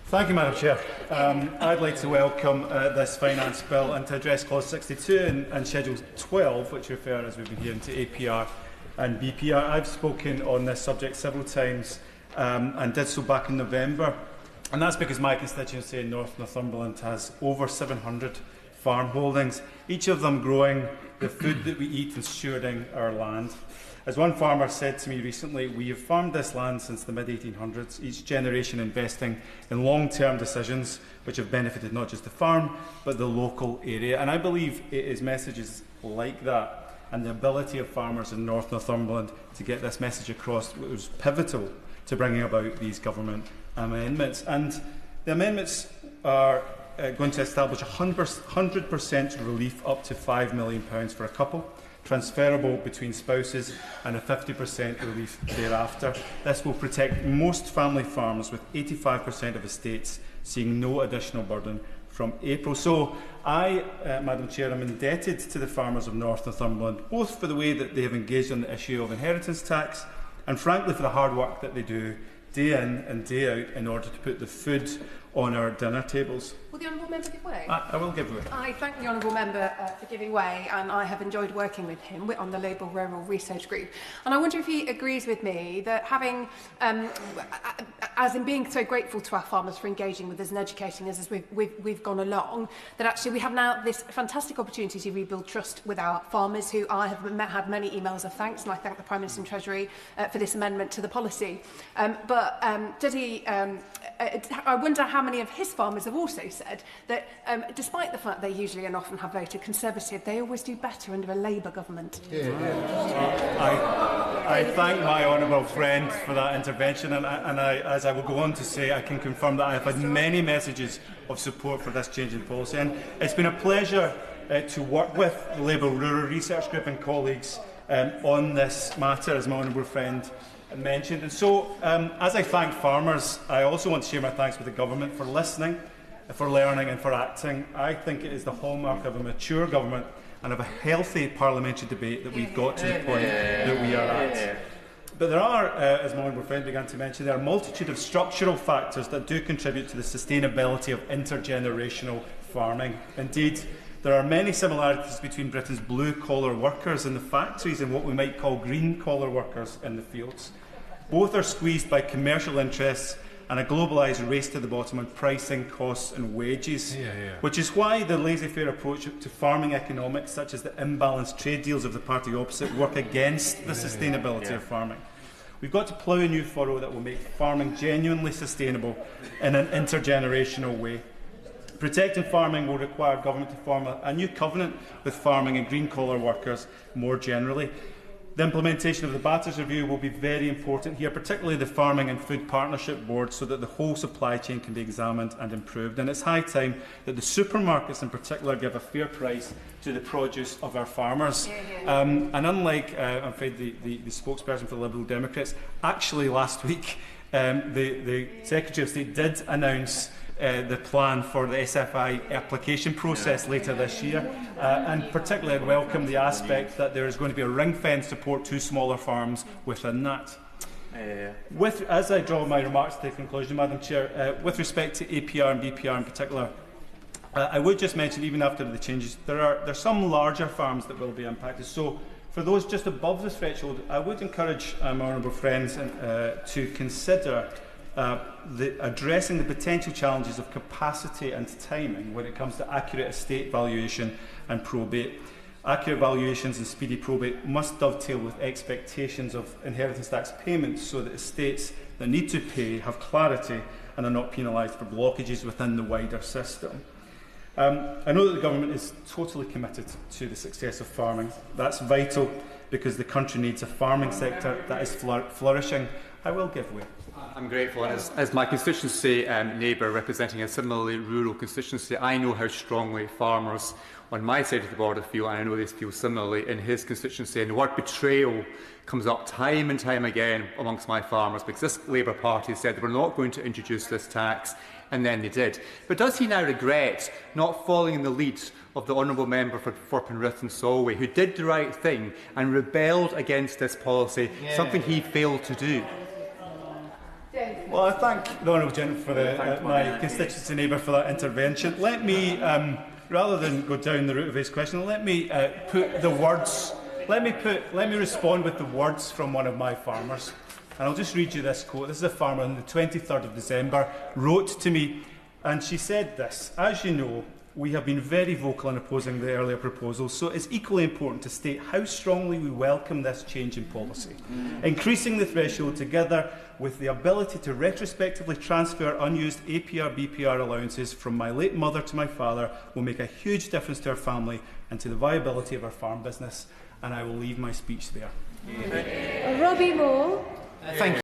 Thank you, Madam Chair. I'd like to welcome this finance bill and to address clause 62 and schedule 12, which refer, as we've been hearing, to APR and BPR. I've spoken on this subject several times and did so back in November, and that's because my constituency in North Northumberland has over 700 farm holdings, each of them growing the food that we eat and stewarding our land. As one farmer said to me recently, we have farmed this land since the mid-1800s, each generation investing in long-term decisions which have benefited not just the farm, but the local area. And I believe it is messages like that and the ability of farmers in North Northumberland to get this message across that was pivotal to bringing about these government amendments. And the amendments are going to establish 100% relief up to £5 million for a couple, transferable between spouses, and a 50% relief thereafter. This will protect most family farms, with 85% of estates seeing no additional burden from April. So I, Madam Chair, am indebted to the farmers of North Northumberland, both for the way that they have engaged on the issue of inheritance tax and frankly for the hard work that they do day in and day out in order to put the food on our dinner tables. Will the Honourable Member give way? I will give way. I thank the Honourable Member for giving way, and I have enjoyed working with him on the Labour Rural Research Group. And I wonder if he agrees with me that having, as in being so grateful to our farmers for engaging with us and educating us as we've gone along, that actually we have now this fantastic opportunity to rebuild trust with our farmers, who I have had many emails of thanks, and I thank the Prime Minister and Treasury for this amendment to the policy. Does he? I wonder how many of his farmers have also said that despite the fact they usually and often have voted Conservative, they always do better under a Labour government. I thank my honourable friend for that intervention, and as I will go on to say, I can confirm that I have had many messages of support for this change in policy, and it's been a pleasure to work with the Labour Rural Research Group and colleagues on this matter, as my honourable friend mentioned. And so, as I thank farmers, I also want to share my thanks with the government for listening, for learning and for acting. I think it is the hallmark of a mature government and of a healthy parliamentary debate that we've got to the point that we are at. But there are, as my honourable friend began to mention, there are a multitude of structural factors that do contribute to the sustainability of intergenerational farming. Indeed, there are many similarities between Britain's blue-collar workers in the factories and what we might call green-collar workers in the fields. Both are squeezed by commercial interests and a globalised race to the bottom on pricing, costs and wages, which is why the laissez-faire approach to farming economics, such as the imbalanced trade deals of the party opposite, work against the sustainability of farming. We've got to plough a new furrow that will make farming genuinely sustainable in an intergenerational way. Protecting farming will require government to form a new covenant with farming and green-collar workers more generally. The implementation of the Batters Review will be very important here, particularly the Farming and Food Partnership Board, so that the whole supply chain can be examined and improved. And it's high time that the supermarkets in particular give a fair price to the produce of our farmers. And unlike, I'm afraid, the spokesperson for the Liberal Democrats, actually last week the Secretary of State did announce the plan for the SFI application process later this year, and particularly I'd welcome the aspect that there is going to be a ring-fence support to smaller farms within that. As I draw my remarks to the conclusion, Madam Chair, with respect to APR and BPR in particular, I would just mention, even after the changes, there are some larger farms that will be impacted. So for those just above the threshold, I would encourage my honourable friends to consider addressing the potential challenges of capacity and timing when it comes to accurate estate valuation and probate. Accurate valuations and speedy probate must dovetail with expectations of inheritance tax payments, so that estates that need to pay have clarity and are not penalised for blockages within the wider system. I know that the government is totally committed to the success of farming. That's vital because the country needs a farming sector that is flourishing. I will give way. I'm grateful, and as my constituency neighbour representing a similarly rural constituency, I know how strongly farmers on my side of the border feel, and I know they feel similarly in his constituency. And the word betrayal comes up time and time again amongst my farmers, because this Labour Party said they were not going to introduce this tax, and then they did. But does he now regret not following in the lead of the honourable member for Penrith and Solway, who did the right thing and rebelled against this policy, something he failed to do? Well, I thank the honourable gentleman for my constituency neighbour for that intervention. Let me, rather than go down the route of his question, let me put the words. Let me respond with the words from one of my farmers, and I'll just read you this quote. This is a farmer on the 23rd of December wrote to me, and she said this: "As you know, we have been very vocal in opposing the earlier proposals, so it's equally important to state how strongly we welcome this change in policy. Increasing the threshold together with the ability to retrospectively transfer unused APR/BPR allowances from my late mother to my father will make a huge difference to our family and to the viability of our farm business." And I will leave my speech there. Robbie Moore. Thank you.